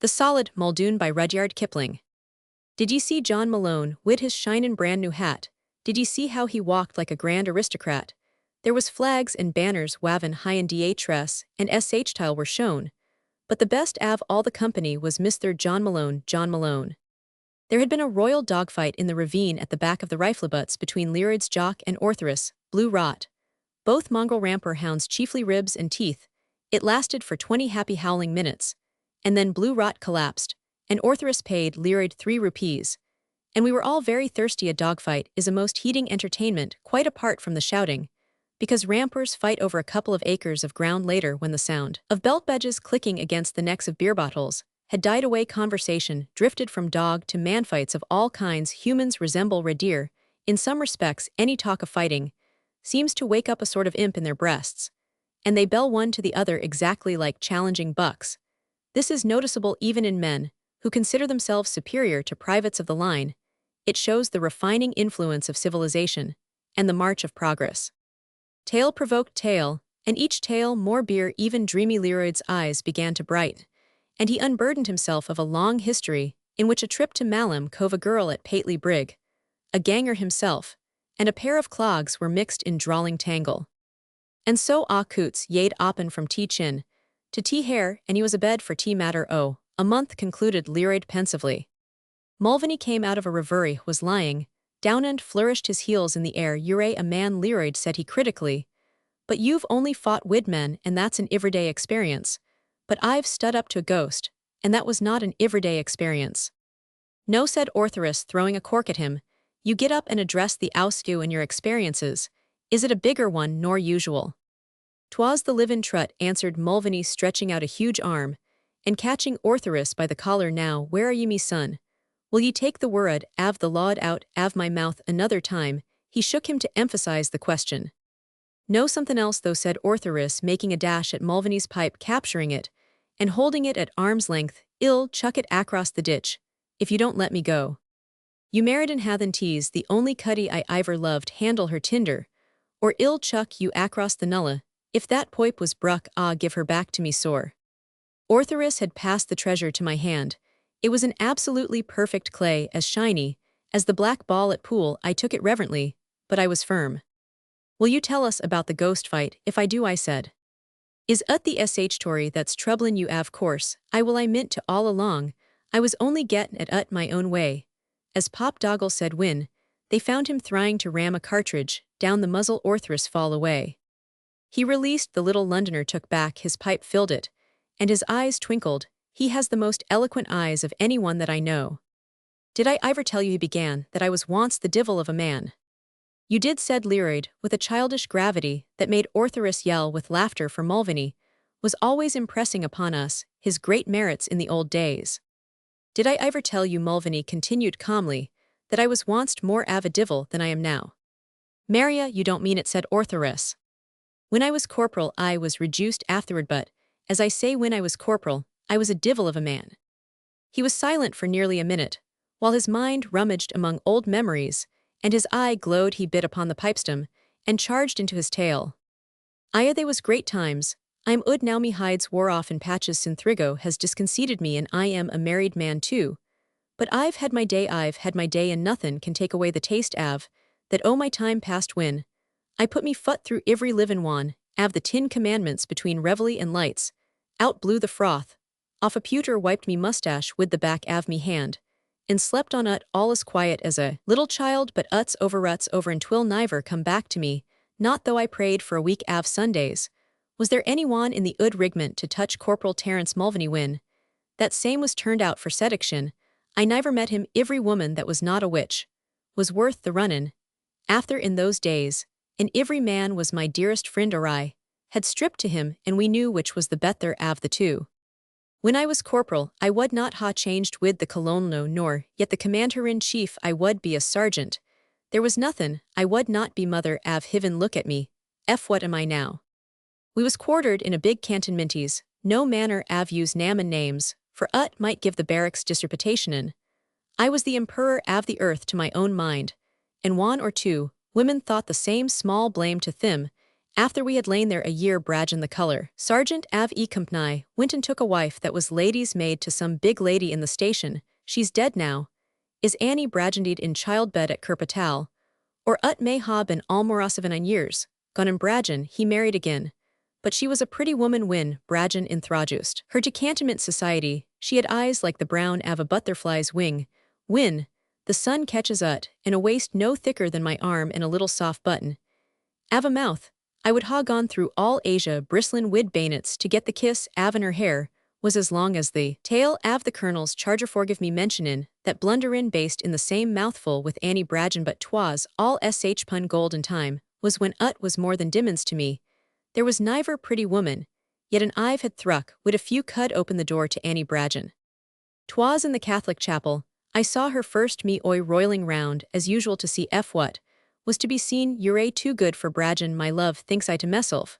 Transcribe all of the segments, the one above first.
The Solid Muldoon by Rudyard Kipling. Did ye see John Malone, wid his shinin' brand new hat? Did ye see how he walked like a grand aristocrat? There was flags and banners wavin' high in DHS, and SH tile were shown. But the best av all the company was Mr. John Malone, John Malone. There had been a royal dogfight in the ravine at the back of the riflebutts between Lyrid's jock and Orthrus, Blue Rot. Both mongrel ramper hounds chiefly ribs and teeth. It lasted for 20 happy howling minutes. And then Blue Rot collapsed, and Orthrus paid Lyrid 3 rupees. And we were all very thirsty. A dogfight is a most heating entertainment, quite apart from the shouting, because rampers fight over a couple of acres of ground later when the sound of belt badges clicking against the necks of beer bottles had died away. Conversation drifted from dog to man. Fights of all kinds. Humans resemble red deer. In some respects, any talk of fighting seems to wake up a sort of imp in their breasts, and they bell one to the other exactly like challenging bucks. This is noticeable even in men, who consider themselves superior to privates of the line. It shows the refining influence of civilization, and the march of progress. Tale provoked tale, and each tale more beer. Even dreamy Lyrid's eyes began to brighten, and he unburdened himself of a long history, in which a trip to Malham Cove, a girl at Pateley Brig, a ganger himself, and a pair of clogs were mixed in drawling tangle. And so coots yade oppen from tea chin to tea hair, and he was abed for tea matter a month, concluded Lyrid pensively. Mulvaney came out of a reverie, was lying down and flourished his heels in the air. You're a man, Lyrid, said he critically, but you've only fought wid men, and that's an everyday experience. But I've stood up to a ghost, and that was not an everyday experience. No, said Orthrus, throwing a cork at him. You get up and address the ouskew in your experiences. Is it a bigger one nor usual? 'Twas the livin' trut, answered Mulvaney, stretching out a huge arm, and catching Orthrus by the collar. Now, where are ye, me son? Will ye take the word, av the lawed out, av my mouth another time? He shook him to emphasize the question. No, something else though, said Orthrus, making a dash at Mulvaney's pipe, capturing it, and holding it at arm's length. Ill chuck it across the ditch, if you don't let me go. You married and hathen tease the only cuddy I iver loved, handle her tinder, or ill chuck you across the nulla. If that poip was bruck, give her back to me sore. Orthrus had passed the treasure to my hand. It was an absolutely perfect clay, as shiny as the black ball at pool. I took it reverently, but I was firm. Will you tell us about the ghost fight? If I do, I said. Is the sh story that's troublin' you? Av course, I will. I meant to all along. I was only gettin' at my own way. As Pop Doggle said when they found him trying to ram a cartridge down the muzzle, Orthrus fall away. He released the little Londoner, took back his pipe, filled it, and his eyes twinkled. He has the most eloquent eyes of anyone that I know. Did I iver tell you, he began, that I was once the divil of a man? You did, said Lyrid, with a childish gravity that made Orthrus yell with laughter, for Mulvaney was always impressing upon us his great merits in the old days. Did I iver tell you, Mulvaney continued calmly, that I was once more av a divil than I am now? Maria, you don't mean it, said Orthrus. When I was corporal, I was reduced afterward, but, as I say, when I was corporal, I was a divil of a man. He was silent for nearly a minute, while his mind rummaged among old memories, and his eye glowed. He bit upon the pipestem, and charged into his tale. They was great times. I'm ud now, me hides wore off in patches. Synthrigo has disconceited me, and I am a married man too. But I've had my day, and nothin' can take away the taste that my time past when I put me foot through every livin' one, the 10 commandments between reveille and lights, out blew the froth, off a pewter, wiped me mustache wid the back me hand, and slept on all as quiet as a little child. But ruts over and twill niver come back to me, not though I prayed for a week Sundays. Was there any one in the rigment to touch Corporal Terence Mulvaney when that same was turned out for seduction? I niver met him. Every woman that was not a witch was worth the runnin' after in those days, and every man was my dearest friend, or I had stripped to him, and we knew which was the betther av the two. When I was corporal, I wad not ha changed wid the colonel, nor yet the commander-in-chief. I wad be a sergeant. There was nothin' I wad not be. Mother av hiven look at me. What am I now? We was quartered in a big cantonmenties, no manner av use namin names, for might give the barracks disreputation in. I was the emperor av the earth to my own mind, and one or two women thought the same small blame to them, After we had lain there a year Brajan the colour, Sergeant av e company, went and took a wife that was lady's maid to some big lady in the station, she's dead now. Is Annie Brajandied in childbed at Kerpatal? Or ut may ha been almoras of 9 years, gone in Brajan he married again. But she was a pretty woman when Brajan introduced her to cantonment society, she had eyes like the brown av a butterfly's wing, when the sun catches ut, and a waist no thicker than my arm and a little soft button. Av a mouth, I would ha gone through all Asia bristlin' wid bayonets to get the kiss av in her hair, was as long as the tail av the colonel's charger forgive me mentionin', that blunderin based in the same mouthful with Annie Brajan but 'twas all sh pun golden time, was when ut was more than dimmons to me. There was niver pretty woman, yet an I've had thruck would a few cud open the door to Annie Brajan. 'Twas in the Catholic chapel, I saw her first me oi roiling round as usual to see what was to be seen you're too good for Brajan my love thinks I to meself.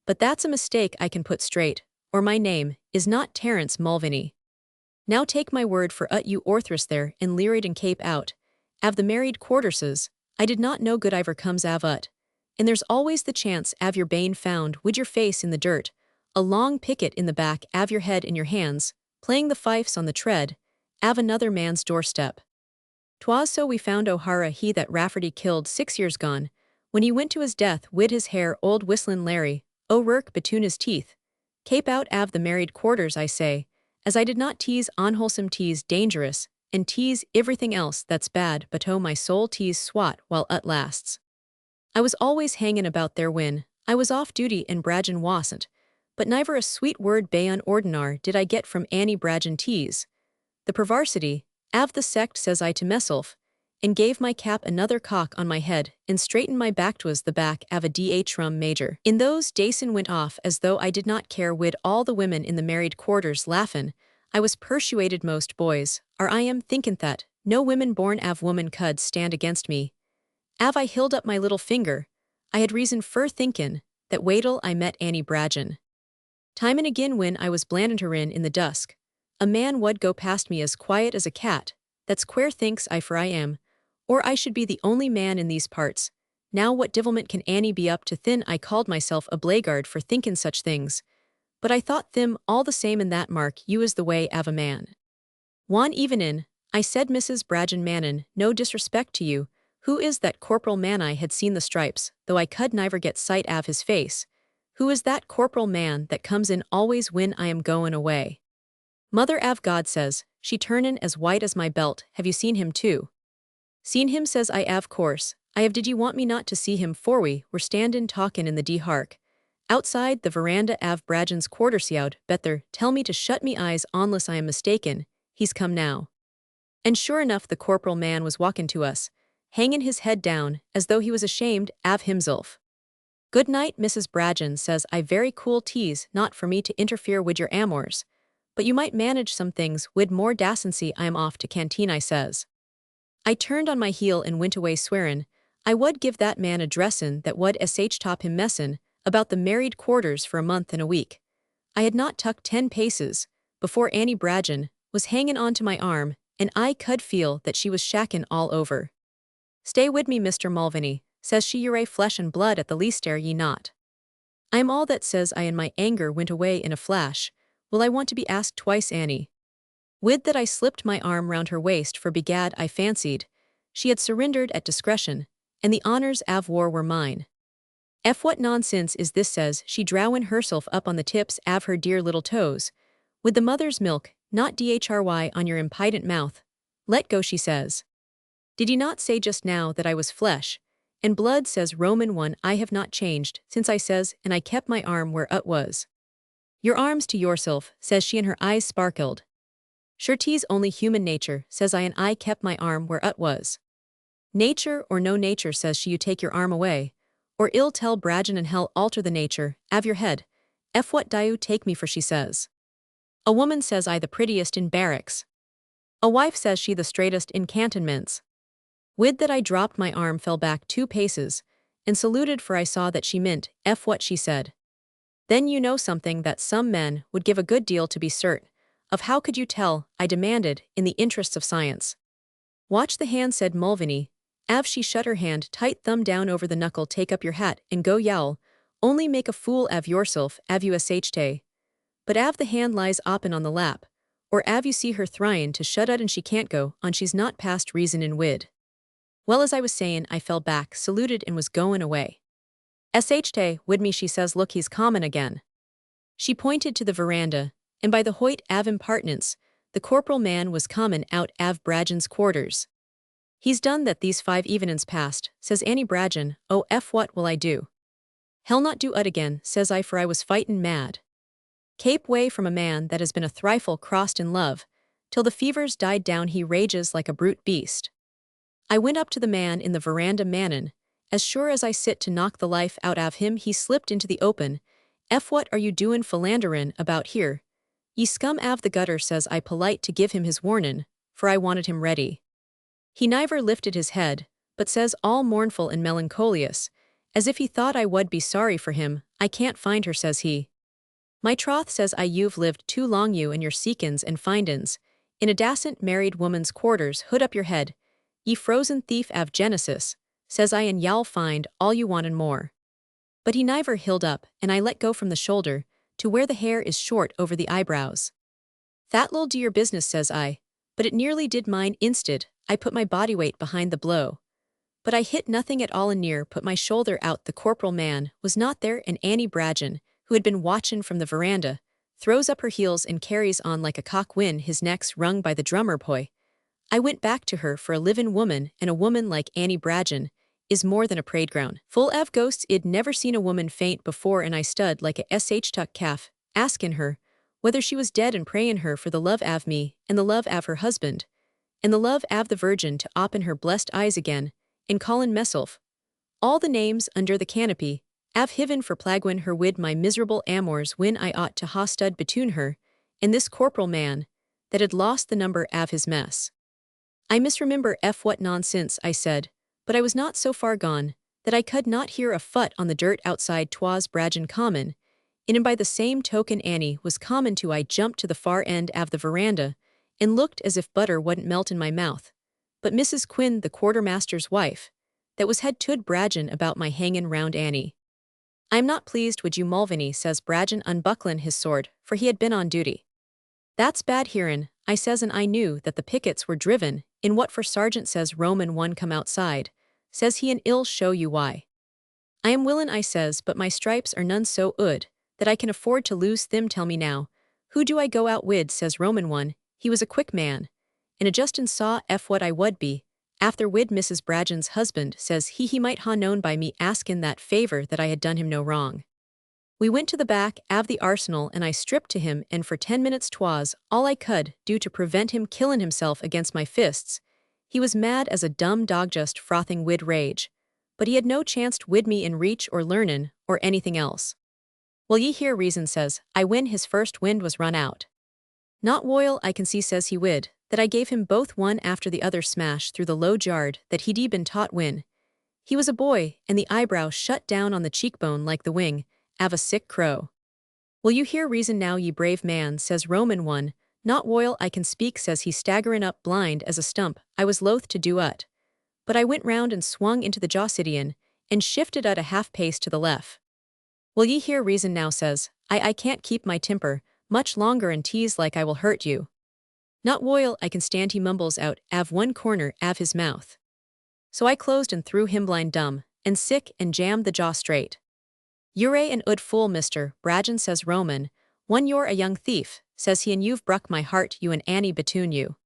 But that's a mistake I can put straight, or my name is not Terence Mulvaney. Now take my word for you orthress there in Learied and Cape out, av the married quarterses, I did not know good iver comes av ut. And there's always the chance av your bane found wid your face in the dirt, a long picket in the back av your head in your hands, playing the fifes on the tread, av another man's doorstep. 'Twas so we found O'Hara he that Rafferty killed 6 years gone, when he went to his death wid his hair old whistlin' Larry, O'Rourke betune his teeth. Cape out av the married quarters I say, as I did not tease unwholesome tease dangerous, and tease everything else that's bad but oh my soul tease swat while ut lasts. I was always hangin' about there when I was off duty and Brajan wasn't, but niver a sweet word bayon ordinar did I get from Annie Brajan tease. The pervarsity, av the sect says I to meself, and gave my cap another cock on my head and straightened my back twas the back av a rum major. In those Dason went off as though I did not care wid all the women in the married quarters laughin', I was persuaded most boys, or I am thinkin' that, no women born av woman cud stand against me. Av I held up my little finger, I had reason fur thinkin' that waitil I met Annie Brajan. Time and again when I was blandin' in the dusk, a man would go past me as quiet as a cat, that's quare thinks I for I am, or I should be the only man in these parts. Now what divilment can Annie be up to thin I called myself a blackguard for thinkin' such things, but I thought them all the same in that mark you is the way av a man. One evenin', I said Mrs. Brajan Mannon, no disrespect to you, who is that Corporal man I had seen the stripes, though I could niver get sight av his face. Who is that corporal man that comes in always when I am goin' away? Mother av God says, she turnin' as white as my belt, have you seen him too? Seen him says I av course, I have did you want me not to see him for we were standin' talkin' in the D hark. Outside the veranda av Brajan's quartersyowd, better tell me to shut me eyes unless I am mistaken, he's come now. And sure enough the corporal man was walkin' to us, hangin' his head down, as though he was ashamed av himself. Good night, Mrs. Brajan, says I very cool tease not for me to interfere wid your amours, but you might manage some things wid more dacency I am off to canteen I says. I turned on my heel and went away swearin', I would give that man a dressin' that would top him messin' about the married quarters for a month and a week. I had not tucked 10 paces, before Annie Brajan was hangin' on to my arm, and I could feel that she was shackin' all over. Stay wid me, Mr. Mulvaney, says she you're flesh and blood at the least ye not. I am all that says I in my anger went away in a flash, will I want to be asked twice Annie. With that I slipped my arm round her waist for begad I fancied, she had surrendered at discretion, and the honors av war were mine. What nonsense is this says she drowin' herself up on the tips av her dear little toes, with the mother's milk, not dhry on your impident mouth, let go she says. Did ye not say just now that I was flesh, and blood says Roman 1 I have not changed, since I says, and I kept my arm where ut was. Your arms to yourself, says she and her eyes sparkled. Sure 'tis only human nature, says I and I kept my arm where ut was. Nature or no nature says she you take your arm away, or ill tell Brajan and hell alter the nature, av your head, what do you take me for she says. A woman says I the prettiest in barracks. A wife says she the straightest in cantonments. With that I dropped my arm fell back 2 paces, and saluted for I saw that she meant what she said. Then you know something that some men would give a good deal to be cert, of how could you tell, I demanded, in the interests of science. Watch the hand said Mulvaney, av she shut her hand tight thumb down over the knuckle take up your hat and go yowl, Only make a fool av yourself, av you shte. But av the hand lies open on the lap, or av you see her thryin' to shut out and she can't go on she's not past reason in wid. Well, as I was sayin', I fell back, saluted and was goin' away. Shte, wid me, she says, look, he's comin' again. She pointed to the veranda, and by the hoyt av impartnence, the corporal man was comin' out av Brajan's quarters. He's done that these 5 evenin's past, says Annie Brajan. Oh, what will I do? Hell not do ut again, says I, for I was fightin' mad. Cape way from a man that has been a thrifle crossed in love, till the fevers died down he rages like a brute beast. I went up to the man in the veranda mannin, as sure as I sit to knock the life out av him he slipped into the open. What are you doin' philanderin' about here? Ye scum av the gutter, says I, polite to give him his warnin', for I wanted him ready. He niver lifted his head, but says all mournful and melancholious, as if he thought I would be sorry for him. I can't find her, says he. My troth, says I, you've lived too long, you and your seekins and findins, in a dacent married woman's quarters. Hood up your head, ye frozen thief av Genesis, says I, and y'all find all you want and more. But he niver hilled up, and I let go from the shoulder, to where the hair is short over the eyebrows. That'll do your business, says I, but it nearly did mine insted. I put my body weight behind the blow. But I hit nothing at all, and near put my shoulder out. The corporal man was not there, and Annie Brajan, who had been watchin' from the veranda, throws up her heels and carries on like a cock when his neck's wrung by the drummer boy. I went back to her, for a livin' woman, and a woman like Annie Brajan is more than a parade ground full av ghosts. I'd never seen a woman faint before, and I stud like a tuck calf, askin' her whether she was dead, and prayin' her for the love av me, and the love av her husband, and the love av the Virgin to open her blessed eyes again, and callin' meself all the names under the canopy, av hiven for plagwin her wid my miserable amours, when I ought to ha stud betune her and this corporal man that had lost the number av his mess. I misremember what nonsense, I said, but I was not so far gone that I could not hear a foot on the dirt outside. 'Twas Brajan common, and by the same token Annie was common too. I jumped to the far end av the veranda, and looked as if butter wouldn't melt in my mouth. But Mrs. Quinn, the quartermaster's wife, that was head tud Brajan about my hangin' round Annie. I'm not pleased wid you, Mulvaney, says Brajan, unbucklin' his sword, for he had been on duty. That's bad hearin', I says, and I knew that the pickets were driven in what for sergeant, says Roman 1. Come outside, says he, and ill show you why. I am willin', I says, but my stripes are none so ood that I can afford to lose them. Tell me now, who do I go out wid, says Roman 1. He was a quick man, and a justin saw what I would be after wid Mrs. Brajan's husband, says he might ha known by me askin' that favor that I had done him no wrong. We went to the back av the arsenal, and I stripped to him, and for 10 minutes 'twas all I could do to prevent him killin' himself against my fists. He was mad as a dumb dog, just frothing wid rage, but he had no chanced wid me in reach or learnin' or anything else. Well, ye hear reason, says I, when his first wind was run out. Not woil I can see, says he, wid that I gave him both one after the other smash through the low jard that he'd been taught when he was a boy, and the eyebrow shut down on the cheekbone like the wing av a sick crow. Will you hear reason now, ye brave man, says Roman 1. Not woil I can speak, says he, staggerin' up blind as a stump. I was loath to do ut, but I went round and swung into the Jossidian, and shifted at a half pace to the left. Will ye hear reason now, says I can't keep my temper much longer, and tease like I will hurt you. Not woil I can stand, he mumbles out av one corner av his mouth. So I closed and threw him blind dumb and sick, and jammed the jaw straight. You're an ood fool, Mr. Brajan, says Roman 1. You're a young thief, says he, and you've bruck my heart, you and Annie betune you.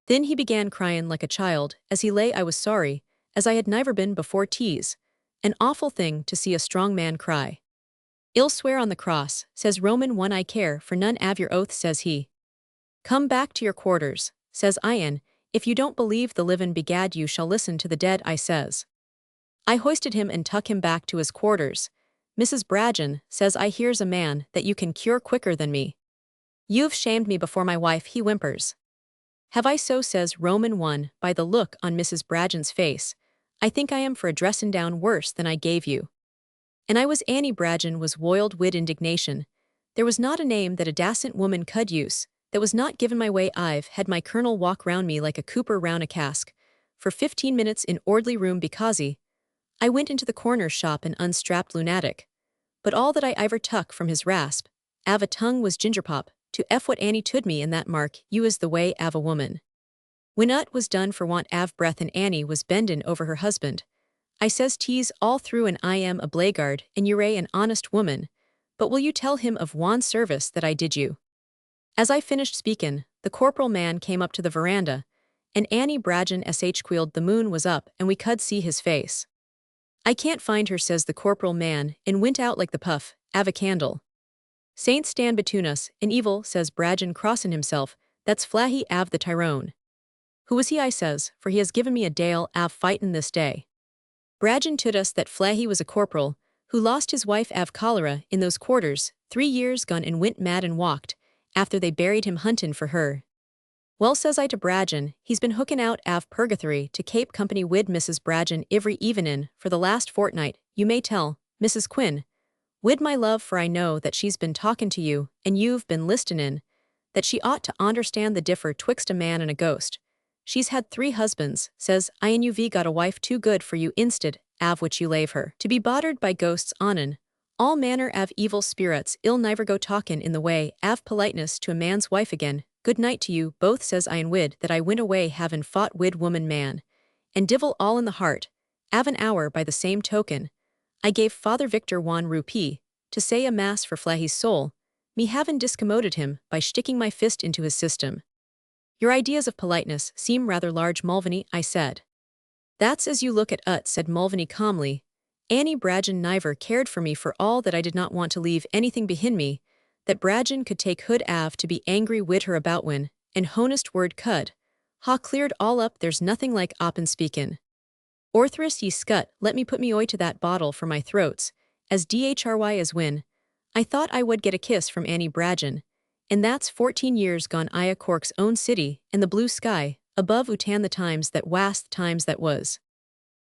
Then he began cryin' like a child as he lay. I was sorry, as I had never been before. 'Tis an awful thing to see a strong man cry. I'll swear on the cross, says Roman 1. I care for none av your oath, says he. Come back to your quarters, says I, and if you don't believe the livin', begad you shall listen to the dead, I says. I hoisted him and tuck him back to his quarters. Mrs. Brajan, says I, here's a man that you can cure quicker than me. You've shamed me before my wife, he whimpers. Have I so, says Roman 1. By the look on Mrs. Brajan's face, I think I am for a dressin' down worse than I gave you. And I was. Annie Brajan was woiled wid indignation. There was not a name that a dacent woman could use that was not given my way. I've had my colonel walk round me like a cooper round a cask for 15 minutes in ordly room because I went into the corner shop and unstrapped lunatic, but all that I iver tuck from his rasp, av a tongue was gingerpop, to f what Annie tood me in that mark, you is the way av a woman. When ut was done for want av breath and Annie was bendin' over her husband, I says tease all through and I am a blackguard and you're an honest woman, but will you tell him of one service that I did you? As I finished speakin', the corporal man came up to the veranda, and Annie Bragen queeled the moon was up and we could see his face. I can't find her, says the corporal man, and went out like the puff, av a candle. Saints stand between us, and evil, says Bragen crossin' himself, that's Flahy av the Tyrone. Who was he, I says, for he has given me a dale av fightin' this day. Bragen told us that Flahy was a corporal, who lost his wife av cholera in those quarters, 3 years gone and went mad and walked, after they buried him huntin' for her. Well, says I to Bragen, he's been hookin' out av purgatory to Cape Company wid Mrs. Bragen ivery evenin' for the last fortnight, you may tell, Mrs. Quinn, wid my love, for I know that she's been talkin' to you, and you've been listenin', that she ought to onderstand the differ twixt a man and a ghost. She's had 3 husbands, says I, and you've got a wife too good for you instead, av which you lave her, to be bothered by ghosts onin. All manner av evil spirits ill niver go talkin' in the way av politeness to a man's wife again. Good night to you both, says I, and wid that I went away havin' fought wid woman man, and divil all in the heart, av an hour by the same token, I gave Father Victor 1 rupee, to say a mass for Flahy's soul, me havin' discommoded him by sticking my fist into his system. Your ideas of politeness seem rather large, Mulvaney, I said. That's as you look at ut, said Mulvaney calmly. Annie Bragen niver cared for me for all that I did not want to leave anything behind me, that Bragen could take hood av to be angry wid her about when, and honest word cud, ha cleared all up, there's nothing like oppen speakin'. Orthris ye scut, let me put me oi to that bottle for my throats, as dhry as when, I thought I would get a kiss from Annie Bragen, and that's 14 years gone I a Cork's own city, and the blue sky, above utan the times that was.